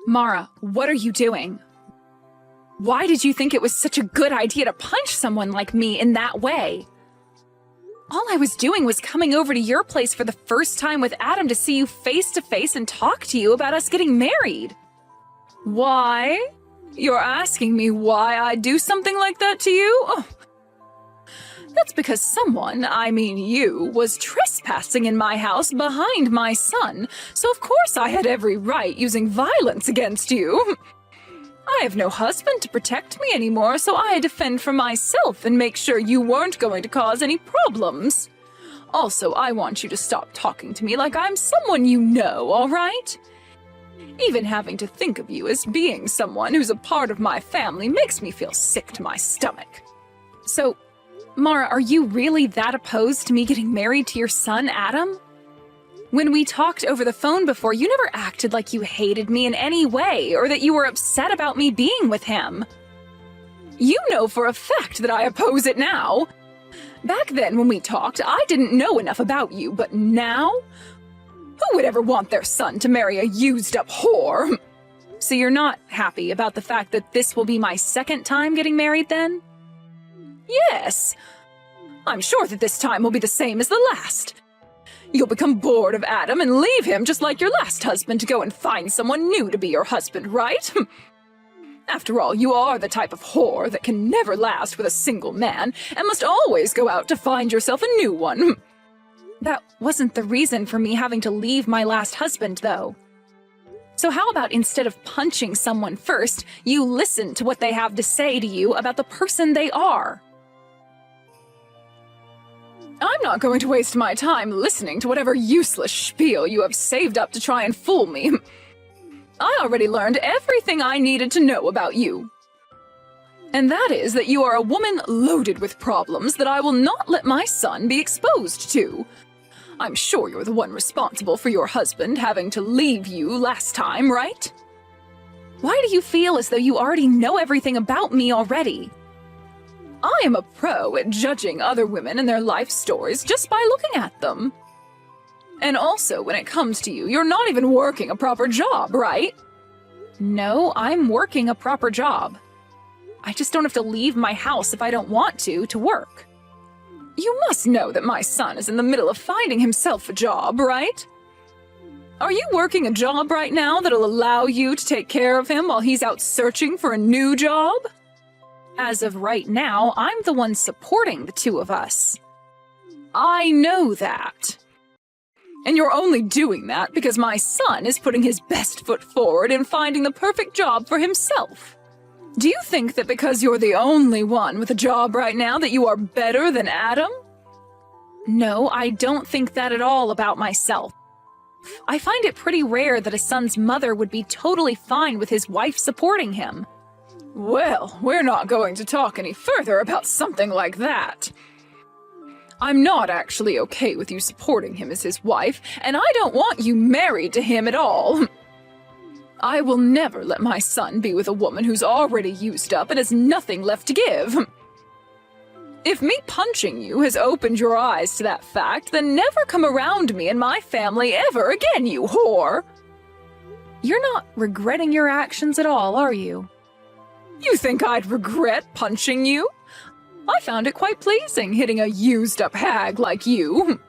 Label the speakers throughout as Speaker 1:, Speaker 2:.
Speaker 1: Mara, what are you doing? Why did you think it was such a good idea to punch someone like me in that way? All I was doing was coming over to your place for the first time with Adam to see you face to face and talk to you about us getting married. Why? You're asking me why I'd do something like that to you? Oh. That's because someone, I mean you, was trespassing in my house behind my son, so of course I had every right using violence against you. I have no husband to protect me anymore, so I had to fend for myself and make sure you weren't going to cause any problems. Also, I want you to stop talking to me like I'm someone you know, all right? Even having to think of you as being someone who's a part of my family makes me feel sick to my stomach. So, Mara, are you really that opposed to me getting married to your son, Adam? When we talked over the phone before, you never acted like you hated me in any way or that you were upset about me being with him. You know for a fact that I oppose it now. Back then when we talked, I didn't know enough about you, but now? Who would ever want their son to marry a used-up whore? So you're not happy about the fact that this will be my second time getting married then? Yes. I'm sure that this time will be the same as the last. You'll become bored of Adam and leave him just like your last husband to go and find someone new to be your husband, right? After all, you are the type of whore that can never last with a single man and must always go out to find yourself a new one. That wasn't the reason for me having to leave my last husband, though. So how about instead of punching someone first, you listen to what they have to say to you about the person they are? I'm not going to waste my time listening to whatever useless spiel you have saved up to try and fool me. I already learned everything I needed to know about you. And that is that you are a woman loaded with problems that I will not let my son be exposed to. I'm sure you're the one responsible for your husband having to leave you last time, right? Why do you feel as though you already know everything about me already? I am a pro at judging other women and their life stories just by looking at them. And also, when it comes to you, you're not even working a proper job, right? No, I'm working a proper job. I just don't have to leave my house if I don't want to work. You must know that my son is in the middle of finding himself a job, right? Are you working a job right now that'll allow you to take care of him while he's out searching for a new job? As of right now, I'm the one supporting the two of us. I know that. And you're only doing that because my son is putting his best foot forward in finding the perfect job for himself. Do you think that because you're the only one with a job right now that you are better than Adam? No, I don't think that at all about myself. I find it pretty rare that a son's mother would be totally fine with his wife supporting him. Well, we're not going to talk any further about something like that. I'm not actually okay with you supporting him as his wife, and I don't want you married to him at all. I will never let my son be with a woman who's already used up and has nothing left to give. If me punching you has opened your eyes to that fact, then never come around me and my family ever again, you whore! You're not regretting your actions at all, are you? You think I'd regret punching you? I found it quite pleasing hitting a used-up hag like you.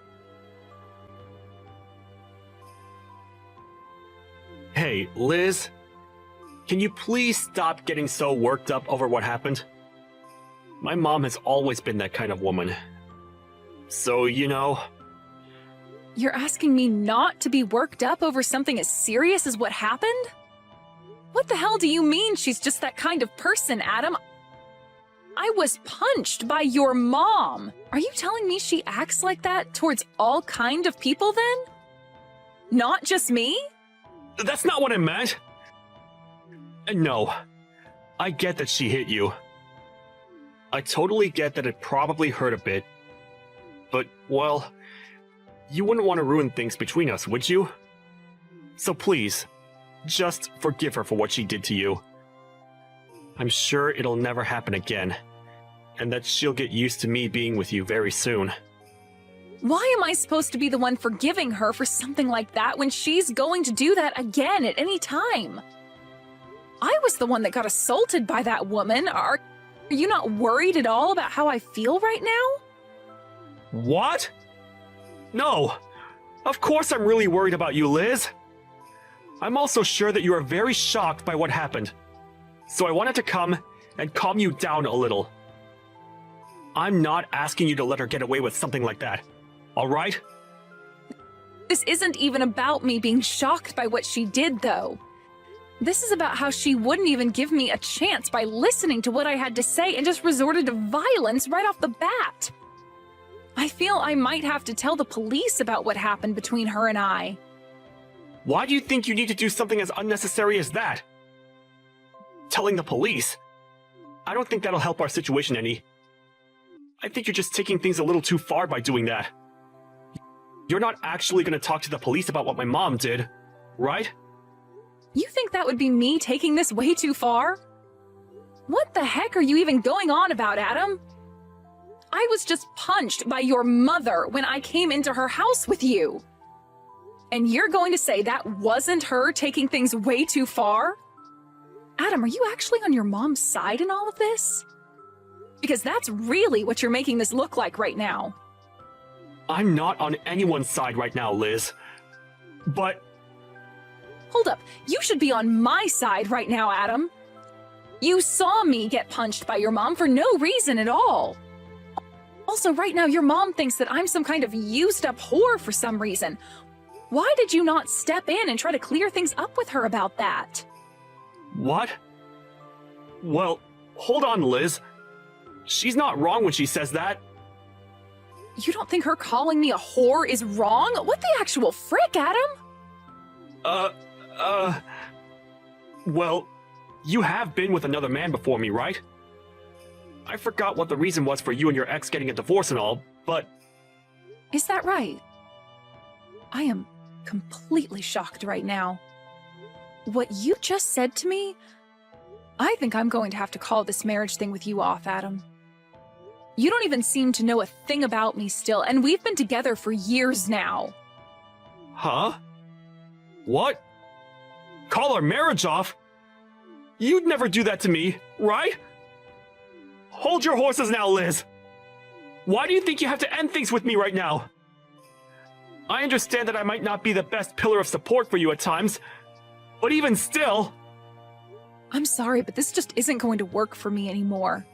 Speaker 2: Hey, Liz, can you please stop getting so worked up over what happened? My mom has always been that kind of woman. So, you know...
Speaker 1: You're asking me not to be worked up over something as serious as what happened? What the hell do you mean she's just that kind of person, Adam? I was punched by your mom. Are you telling me she acts like that towards all kind of people then? Not just me?
Speaker 2: That's not what I meant. And no, I get that she hit you. I totally get that it probably hurt a bit. But, well, you wouldn't want to ruin things between us, would you? So please, just forgive her for what she did to you. I'm sure it'll never happen again, and that she'll get used to me being with you very soon.
Speaker 1: Why am I supposed to be the one forgiving her for something like that when she's going to do that again at any time? I was the one that got assaulted by that woman. Are you not worried at all about how I feel right now?
Speaker 2: What? No. Of course I'm really worried about you, Liz. I'm also sure that you are very shocked by what happened. So I wanted to come and calm you down a little. I'm not asking you to let her get away with something like that. All right?
Speaker 1: This isn't even about me being shocked by what she did, though. This is about how she wouldn't even give me a chance by listening to what I had to say and just resorted to violence right off the bat. I feel I might have to tell the police about what happened between her and I.
Speaker 2: Why do you think you need to do something as unnecessary as that? Telling the police? I don't think that'll help our situation any. I think you're just taking things a little too far by doing that. You're not actually going to talk to the police about what my mom did, right?
Speaker 1: You think that would be me taking this way too far? What the heck are you even going on about, Adam? I was just punched by your mother when I came into her house with you. And you're going to say that wasn't her taking things way too far? Adam, are you actually on your mom's side in all of this? Because that's really what you're making this look like right now.
Speaker 2: I'm not on anyone's side right now, Liz. But...
Speaker 1: Hold up, you should be on my side right now, Adam. You saw me get punched by your mom for no reason at all. Also, right now, your mom thinks that I'm some kind of used-up whore for some reason. Why did you not step in and try to clear things up with her about that?
Speaker 2: What? Well, hold on, Liz. She's not wrong when she says that.
Speaker 1: You don't think her calling me a whore is wrong? What the actual frick, Adam?
Speaker 2: Well, you have been with another man before me, right? I forgot what the reason was for you and your ex getting a divorce and all, but...
Speaker 1: Is that right? I am completely shocked right now. What you just said to me? I think I'm going to have to call this marriage thing with you off, Adam. You don't even seem to know a thing about me still, and we've been together for years now.
Speaker 2: Huh? What? Call our marriage off? You'd never do that to me, right? Hold your horses now, Liz. Why do you think you have to end things with me right now? I understand that I might not be the best pillar of support for you at times, but even still...
Speaker 1: I'm sorry, but this just isn't going to work for me anymore.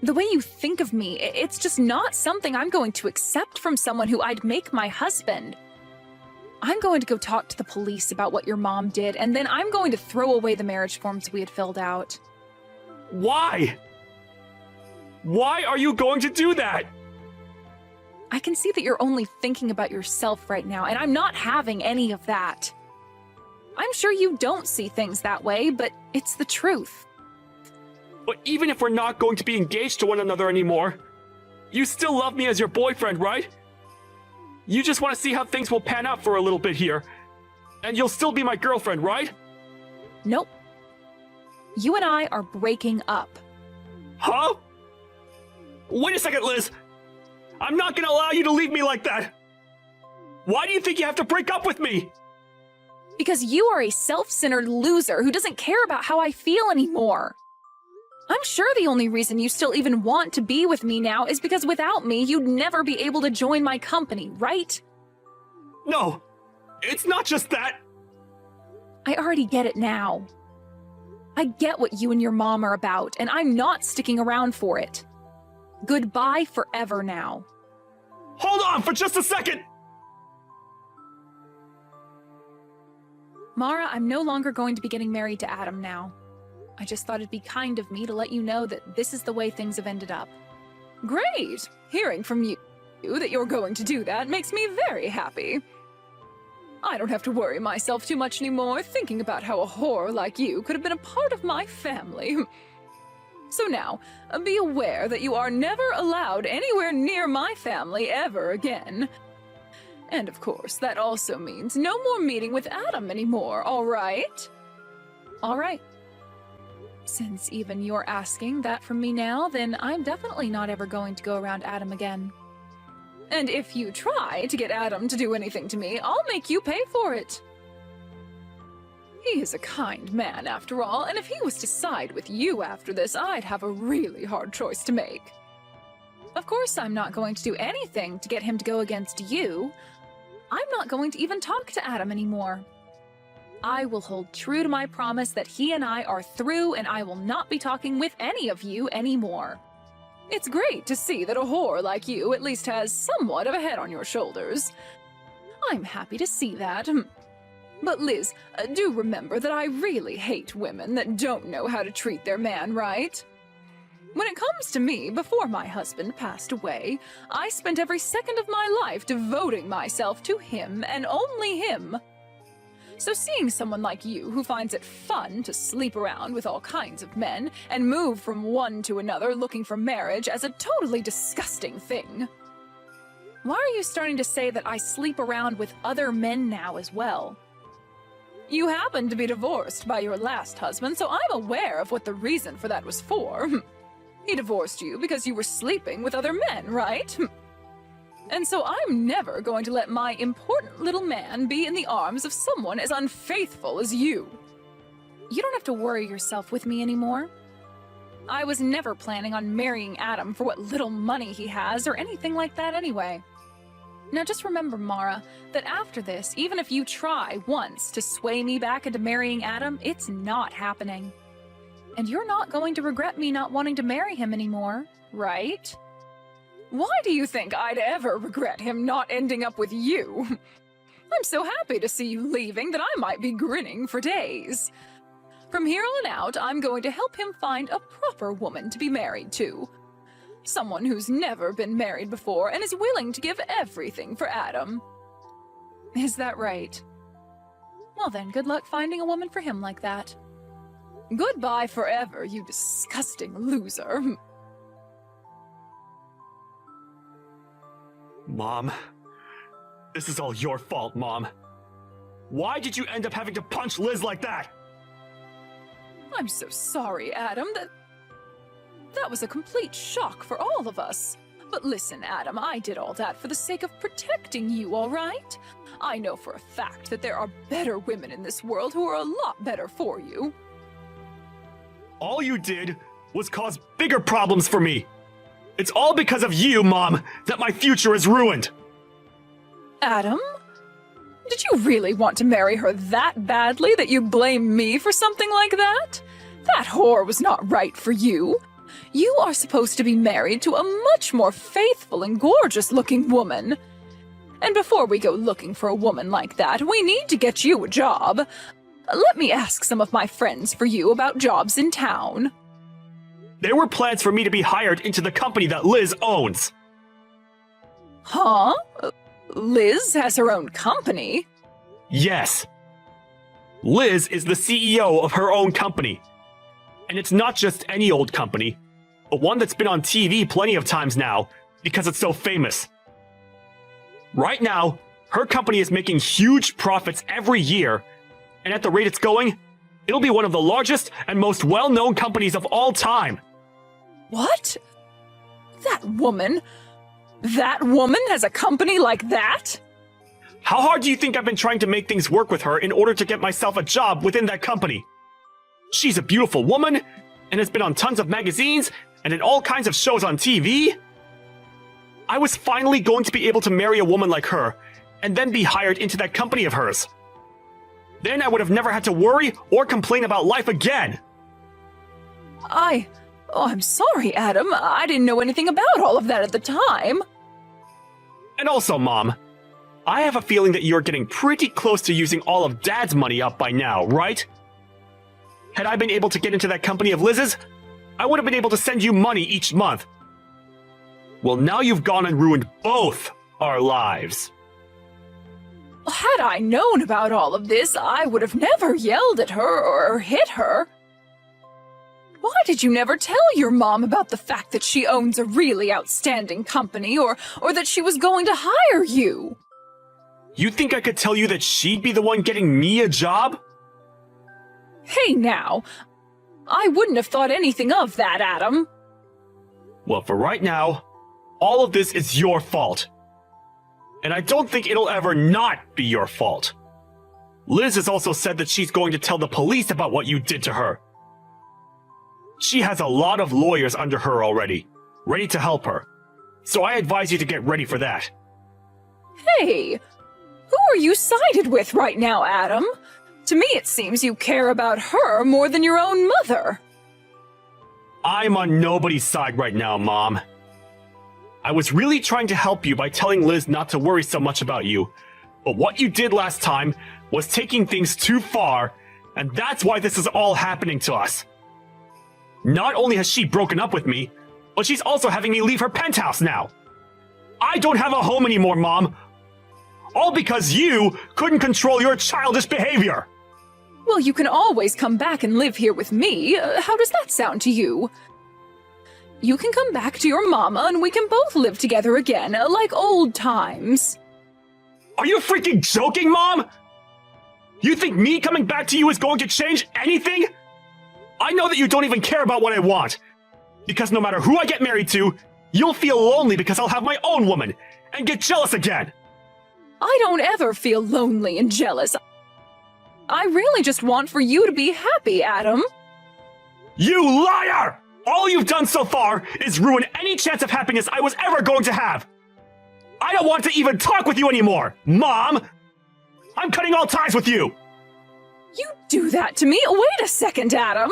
Speaker 1: The way you think of me, it's just not something I'm going to accept from someone who I'd make my husband. I'm going to go talk to the police about what your mom did, and then I'm going to throw away the marriage forms we had filled out.
Speaker 2: Why? Why are you going to do that?
Speaker 1: I can see that you're only thinking about yourself right now, and I'm not having any of that. I'm sure you don't see things that way, but it's the truth.
Speaker 2: But even if we're not going to be engaged to one another anymore, you still love me as your boyfriend, right? You just want to see how things will pan out for a little bit here. And you'll still be my girlfriend, right?
Speaker 1: Nope. You and I are breaking up.
Speaker 2: Huh? Wait a second, Liz. I'm not gonna allow you to leave me like that. Why do you think you have to break up with me?
Speaker 1: Because you are a self-centered loser who doesn't care about how I feel anymore. I'm sure the only reason you still even want to be with me now is because without me, you'd never be able to join my company, right?
Speaker 2: No, it's not just that.
Speaker 1: I already get it now. I get what you and your mom are about, and I'm not sticking around for it. Goodbye forever now.
Speaker 2: Hold on for just a second!
Speaker 1: Mara, I'm no longer going to be getting married to Adam now. I just thought it'd be kind of me to let you know that this is the way things have ended up. Great! Hearing from you that you're going to do that makes me very happy. I don't have to worry myself too much anymore thinking about how a whore like you could have been a part of my family. So now, be aware that you are never allowed anywhere near my family ever again. And of course, that also means no more meeting with Adam anymore, all right? All right. Since even you're asking that from me now, then I'm definitely not ever going to go around Adam again. And if you try to get Adam to do anything to me, I'll make you pay for it. He is a kind man, after all, and if he was to side with you after this, I'd have a really hard choice to make. Of course, I'm not going to do anything to get him to go against you. I'm not going to even talk to Adam anymore. I will hold true to my promise that he and I are through, and I will not be talking with any of you anymore. It's great to see that a whore like you at least has somewhat of a head on your shoulders. I'm happy to see that. But Liz, do remember that I really hate women that don't know how to treat their man right. When it comes to me, before my husband passed away, I spent every second of my life devoting myself to him and only him. So seeing someone like you who finds it fun to sleep around with all kinds of men and move from one to another looking for marriage as a totally disgusting thing. Why are you starting to say that I sleep around with other men now as well? You happened to be divorced by your last husband, so I'm aware of what the reason for that was for. He divorced you because you were sleeping with other men, right? And so I'm never going to let my important little man be in the arms of someone as unfaithful as you. You don't have to worry yourself with me anymore. I was never planning on marrying Adam for what little money he has or anything like that anyway. Now just remember, Mara, that after this, even if you try once to sway me back into marrying Adam, it's not happening. And you're not going to regret me not wanting to marry him anymore, right? Why do you think I'd ever regret him not ending up with you? I'm so happy to see you leaving that I might be grinning for days. From here on out, I'm going to help him find a proper woman to be married to. Someone who's never been married before and is willing to give everything for Adam. Is that right? Well then, good luck finding a woman for him like that. Goodbye forever, you disgusting loser.
Speaker 2: Mom, this is all your fault, Mom. Why did you end up having to punch Liz like that?
Speaker 1: I'm so sorry, Adam. That was a complete shock for all of us. But listen, Adam, I did all that for the sake of protecting you, all right? I know for a fact that there are better women in this world who are a lot better for you.
Speaker 2: All you did was cause bigger problems for me. It's all because of you, Mom, that my future is ruined.
Speaker 1: Adam? Did you really want to marry her that badly that you blame me for something like that? That whore was not right for you. You are supposed to be married to a much more faithful and gorgeous-looking woman. And before we go looking for a woman like that, we need to get you a job. Let me ask some of my friends for you about jobs in town.
Speaker 2: There were plans for me to be hired into the company that Liz owns.
Speaker 1: Huh? Liz has her own company?
Speaker 2: Yes. Liz is the CEO of her own company. And it's not just any old company, but one that's been on TV plenty of times now because it's so famous. Right now, her company is making huge profits every year, and at the rate it's going, it'll be one of the largest and most well-known companies of all time.
Speaker 1: What? That woman has a company like that?
Speaker 2: How hard do you think I've been trying to make things work with her in order to get myself a job within that company? She's a beautiful woman, and has been on tons of magazines, and in all kinds of shows on TV. I was finally going to be able to marry a woman like her, and then be hired into that company of hers. Then I would have never had to worry or complain about life again.
Speaker 1: I'm sorry, Adam. I didn't know anything about all of that at the time.
Speaker 2: And also, Mom, I have a feeling that you're getting pretty close to using all of Dad's money up by now, right? Had I been able to get into that company of Liz's, I would have been able to send you money each month. Well, now you've gone and ruined both our lives.
Speaker 1: Had I known about all of this, I would have never yelled at her or hit her. Why did you never tell your mom about the fact that she owns a really outstanding company or that she was going to hire you?
Speaker 2: You think I could tell you that she'd be the one getting me a job?
Speaker 1: Hey now, I wouldn't have thought anything of that, Adam.
Speaker 2: Well, for right now, all of this is your fault. And I don't think it'll ever not be your fault. Liz has also said that she's going to tell the police about what you did to her. She has a lot of lawyers under her already, ready to help her. So I advise you to get ready for that.
Speaker 1: Hey, who are you sided with right now, Adam? To me, it seems you care about her more than your own mother.
Speaker 2: I'm on nobody's side right now, Mom. I was really trying to help you by telling Liz not to worry so much about you. But what you did last time was taking things too far, and that's why this is all happening to us. Not only has she broken up with me, but she's also having me leave her penthouse now. I don't have a home anymore, Mom. All because you couldn't control your childish behavior.
Speaker 1: Well, you can always come back and live here with me. How does that sound to you? You can come back to your mama and we can both live together again, like old times.
Speaker 2: Are you freaking joking, Mom? You think me coming back to you is going to change anything? I know that you don't even care about what I want. Because no matter who I get married to, you'll feel lonely because I'll have my own woman and get jealous again.
Speaker 1: I don't ever feel lonely and jealous. I really just want for you to be happy, Adam.
Speaker 2: You liar! All you've done so far is ruin any chance of happiness I was ever going to have. I don't want to even talk with you anymore, Mom! I'm cutting all ties with you!
Speaker 1: You do that to me? Wait a second, Adam.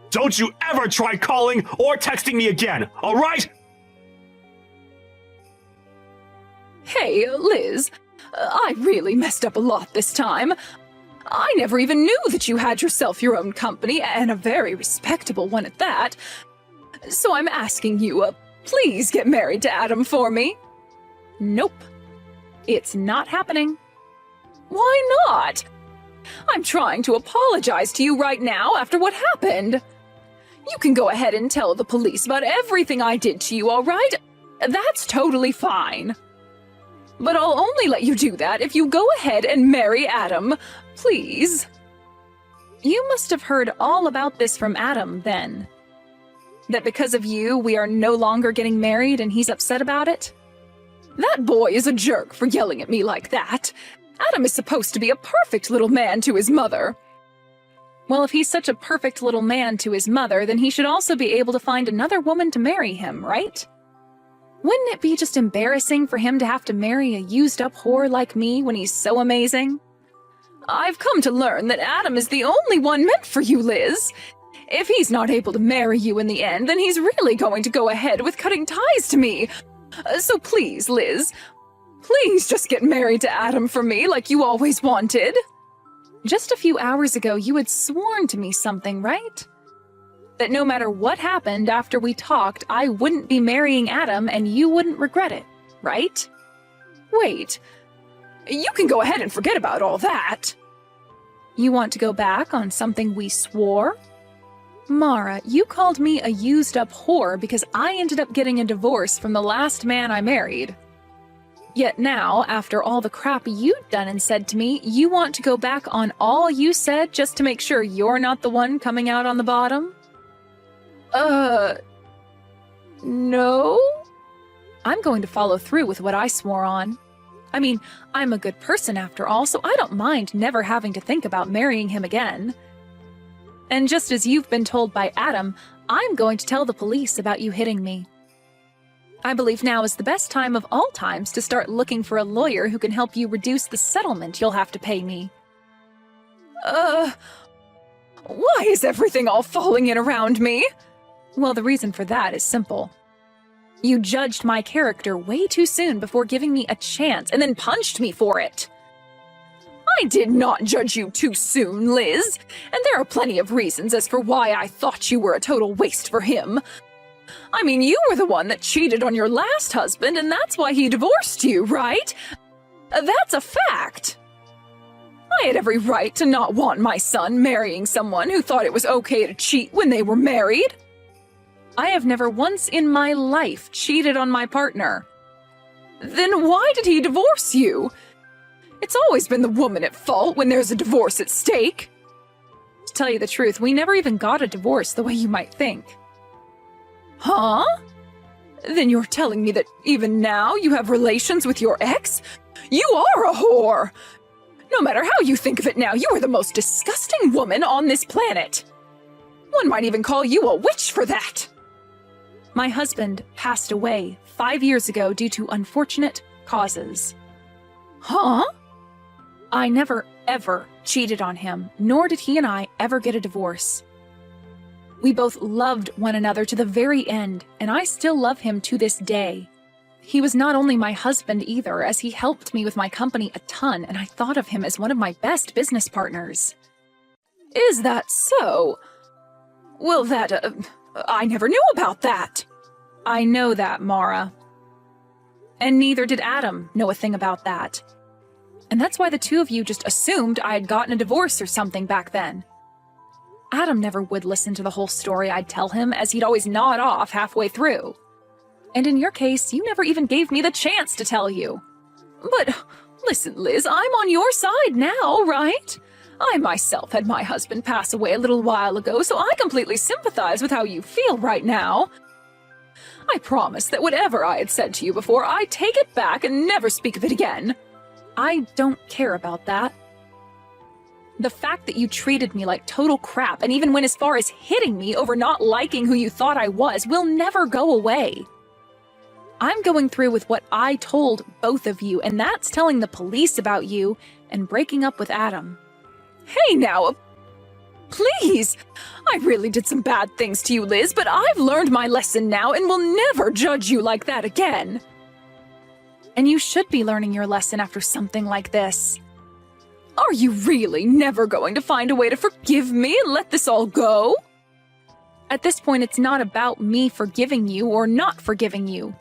Speaker 2: Don't you ever try calling or texting me again, alright?
Speaker 1: Hey, Liz, I really messed up a lot this time. I never even knew that you had yourself your own company, and a very respectable one at that. So I'm asking you, please get married to Adam for me. Nope. It's not happening. Why not? I'm trying to apologize to you right now after what happened. You can go ahead and tell the police about everything I did to you, all right? That's totally fine. But I'll only let you do that if you go ahead and marry Adam, please. You must have heard all about this from Adam, then. That because of you, we are no longer getting married and he's upset about it? That boy is a jerk for yelling at me like that. Adam is supposed to be a perfect little man to his mother. Well, if he's such a perfect little man to his mother, then he should also be able to find another woman to marry him, right? Wouldn't it be just embarrassing for him to have to marry a used-up whore like me when he's so amazing? I've come to learn that Adam is the only one meant for you, Liz. If he's not able to marry you in the end, then he's really going to go ahead with cutting ties to me. So please, Liz, please just get married to Adam for me like you always wanted. Just a few hours ago, you had sworn to me something, right? That no matter what happened after we talked, I wouldn't be marrying Adam and you wouldn't regret it, right? Wait, you can go ahead and forget about all that. You want to go back on something we swore? Mara, you called me a used-up whore because I ended up getting a divorce from the last man I married. Yet now, after all the crap you'd done and said to me, you want to go back on all you said just to make sure you're not the one coming out on the bottom? No? I'm going to follow through with what I swore on. I mean, I'm a good person after all, so I don't mind never having to think about marrying him again. And just as you've been told by Adam, I'm going to tell the police about you hitting me. I believe now is the best time of all times to start looking for a lawyer who can help you reduce the settlement you'll have to pay me. Why is everything all falling in around me? Well, the reason for that is simple. You judged my character way too soon before giving me a chance and then punched me for it. I did not judge you too soon, Liz, and there are plenty of reasons as for why I thought you were a total waste for him. I mean, you were the one that cheated on your last husband, and that's why he divorced you, right? That's a fact. I had every right to not want my son marrying someone who thought it was okay to cheat when they were married. I have never once in my life cheated on my partner. Then why did he divorce you? It's always been the woman at fault when there's a divorce at stake. To tell you the truth, we never even got a divorce the way you might think. Huh? Then you're telling me that even now you have relations with your ex? You are a whore! No matter how you think of it now, you are the most disgusting woman on this planet. One might even call you a witch for that. My husband passed away 5 years ago due to unfortunate causes. Huh? I never, ever cheated on him, nor did he and I ever get a divorce. We both loved one another to the very end, and I still love him to this day. He was not only my husband either, as he helped me with my company a ton, and I thought of him as one of my best business partners. Is that so? Well, I never knew about that. I know that, Mara. And neither did Adam know a thing about that. And that's why the two of you just assumed I had gotten a divorce or something back then. Adam never would listen to the whole story I'd tell him, as he'd always nod off halfway through. And in your case, you never even gave me the chance to tell you. But listen, Liz, I'm on your side now, right? I myself had my husband pass away a little while ago, so I completely sympathize with how you feel right now. I promise that whatever I had said to you before, I take it back and never speak of it again. I don't care about that. The fact that you treated me like total crap and even went as far as hitting me over not liking who you thought I was will never go away. I'm going through with what I told both of you, and that's telling the police about you and breaking up with Adam. Hey now, please! I really did some bad things to you, Liz, but I've learned my lesson now and will never judge you like that again. And you should be learning your lesson after something like this. Are you really never going to find a way to forgive me and let this all go? At this point, it's not about me forgiving you or not forgiving you.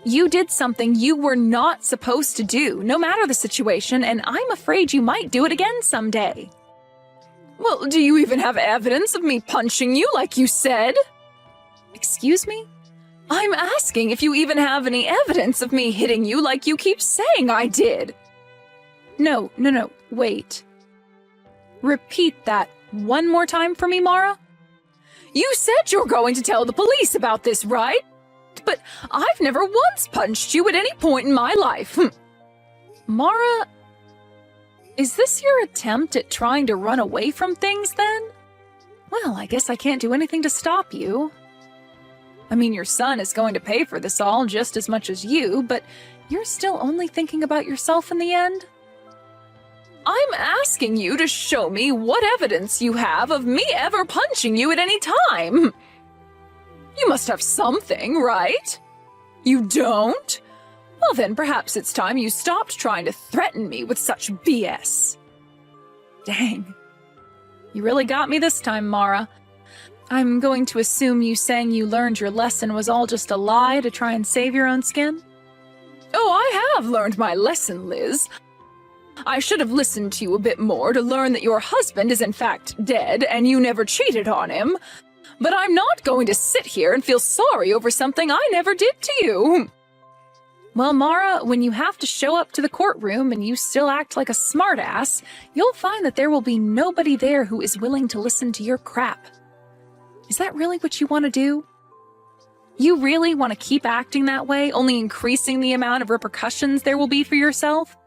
Speaker 1: You did something you were not supposed to do, no matter the situation, and I'm afraid you might do it again someday. Well, do you even have evidence of me punching you like you said? Excuse me? I'm asking if you even have any evidence of me hitting you like you keep saying I did. No, wait. Repeat that one more time for me, Mara. You said you're going to tell the police about this, right? But I've never once punched you at any point in my life. Mara, is this your attempt at trying to run away from things then? Well, I guess I can't do anything to stop you. I mean, your son is going to pay for this all just as much as you, but you're still only thinking about yourself in the end? I'm asking you to show me what evidence you have of me ever punching you at any time. You must have something, right? You don't? Well then, perhaps it's time you stopped trying to threaten me with such BS. Dang. You really got me this time, Mara. I'm going to assume you saying you learned your lesson was all just a lie to try and save your own skin? Oh, I have learned my lesson, Liz. I should have listened to you a bit more to learn that your husband is in fact dead and you never cheated on him. But I'm not going to sit here and feel sorry over something I never did to you. Well, Mara, when you have to show up to the courtroom and you still act like a smartass, you'll find that there will be nobody there who is willing to listen to your crap. Is that really what you want to do? You really want to keep acting that way, only increasing the amount of repercussions there will be for yourself?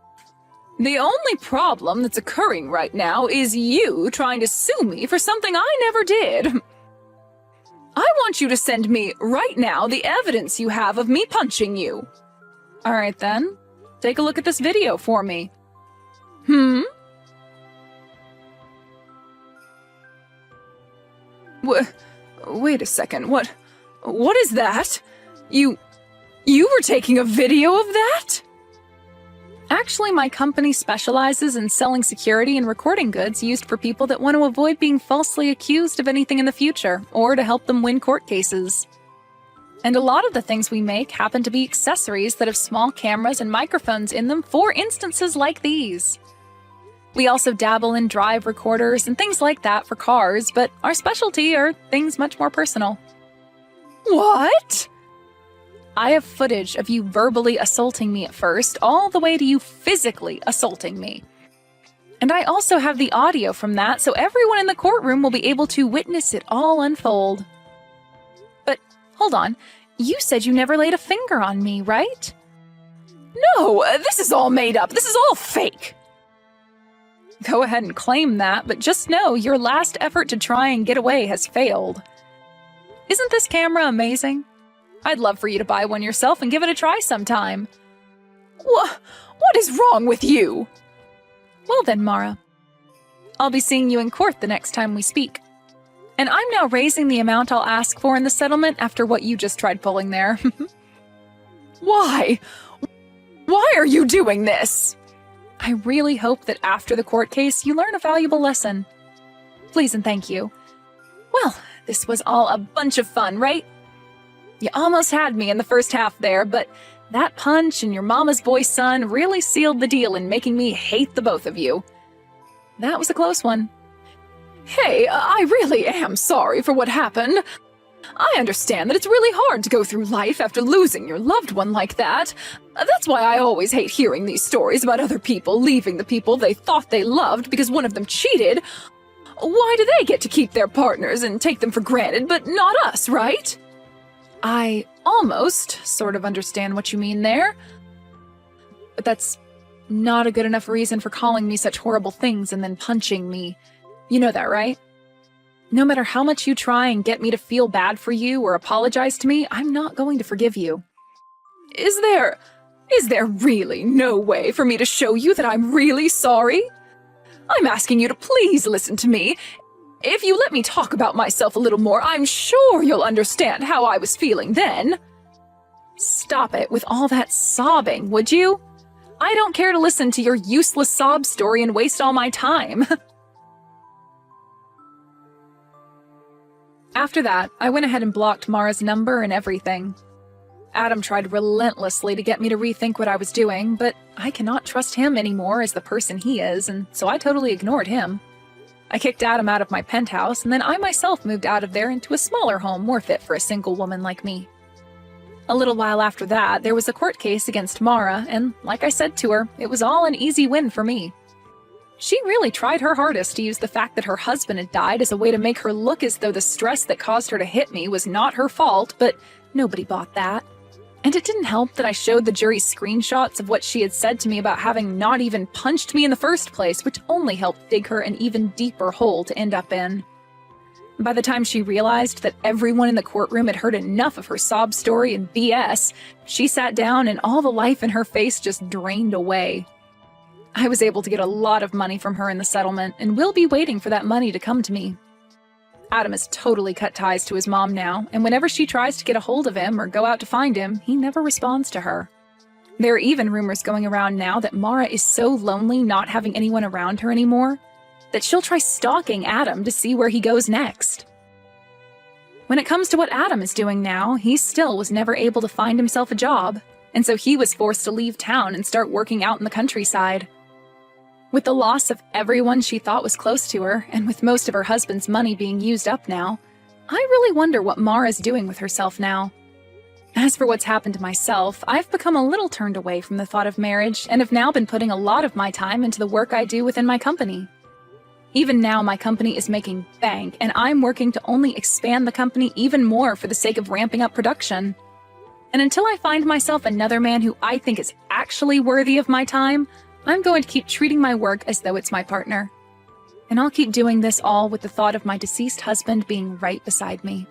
Speaker 1: The only problem that's occurring right now is you trying to sue me for something I never did. I want you to send me, right now, the evidence you have of me punching you. All right, then. Take a look at this video for me. Wait a second, what is that? You were taking a video of that? Actually, my company specializes in selling security and recording goods used for people that want to avoid being falsely accused of anything in the future, or to help them win court cases. And a lot of the things we make happen to be accessories that have small cameras and microphones in them for instances like these. We also dabble in drive recorders and things like that for cars, but our specialty are things much more personal. What? I have footage of you verbally assaulting me at first, all the way to you physically assaulting me. And I also have the audio from that, so everyone in the courtroom will be able to witness it all unfold. But hold on, you said you never laid a finger on me, right? No, this is all made up. This is all fake. Go ahead and claim that, but just know your last effort to try and get away has failed. Isn't this camera amazing? I'd love for you to buy one yourself and give it a try sometime. What is wrong with you? Well then, Mara. I'll be seeing you in court the next time we speak. And I'm now raising the amount I'll ask for in the settlement after what you just tried pulling there. Why? Why are you doing this? I really hope that after the court case you learn a valuable lesson. Please and thank you. Well, this was all a bunch of fun, right? You almost had me in the first half there, but that punch and your mama's boy son really sealed the deal in making me hate the both of you. That was a close one. Hey, I really am sorry for what happened. I understand that it's really hard to go through life after losing your loved one like that. That's why I always hate hearing these stories about other people leaving the people they thought they loved because one of them cheated. Why do they get to keep their partners and take them for granted, but not us, right? I almost sort of understand what you mean there. But that's not a good enough reason for calling me such horrible things and then punching me. You know that, right? No matter how much you try and get me to feel bad for you or apologize to me, I'm not going to forgive you. Is there really no way for me to show you that I'm really sorry? I'm asking you to please listen to me. If you let me talk about myself a little more, I'm sure you'll understand how I was feeling then. Stop it with all that sobbing, would you? I don't care to listen to your useless sob story and waste all my time. After that, I went ahead and blocked Mara's number and everything. Adam tried relentlessly to get me to rethink what I was doing, but I cannot trust him anymore as the person he is, and so I totally ignored him. I kicked Adam out of my penthouse, and then I myself moved out of there into a smaller home more fit for a single woman like me. A little while after that, there was a court case against Mara, and like I said to her, it was all an easy win for me. She really tried her hardest to use the fact that her husband had died as a way to make her look as though the stress that caused her to hit me was not her fault, but nobody bought that. And it didn't help that I showed the jury screenshots of what she had said to me about having not even punched me in the first place, which only helped dig her an even deeper hole to end up in. By the time she realized that everyone in the courtroom had heard enough of her sob story and BS, she sat down and all the life in her face just drained away. I was able to get a lot of money from her in the settlement, and will be waiting for that money to come to me. Adam has totally cut ties to his mom now, and whenever she tries to get a hold of him or go out to find him, he never responds to her. There are even rumors going around now that Mara is so lonely not having anyone around her anymore, that she'll try stalking Adam to see where he goes next. When it comes to what Adam is doing now, he still was never able to find himself a job, and so he was forced to leave town and start working out in the countryside. With the loss of everyone she thought was close to her, and with most of her husband's money being used up now, I really wonder what Mara's doing with herself now. As for what's happened to myself, I've become a little turned away from the thought of marriage and have now been putting a lot of my time into the work I do within my company. Even now, my company is making bank, and I'm working to only expand the company even more for the sake of ramping up production. And until I find myself another man who I think is actually worthy of my time, I'm going to keep treating my work as though it's my partner. And I'll keep doing this all with the thought of my deceased husband being right beside me.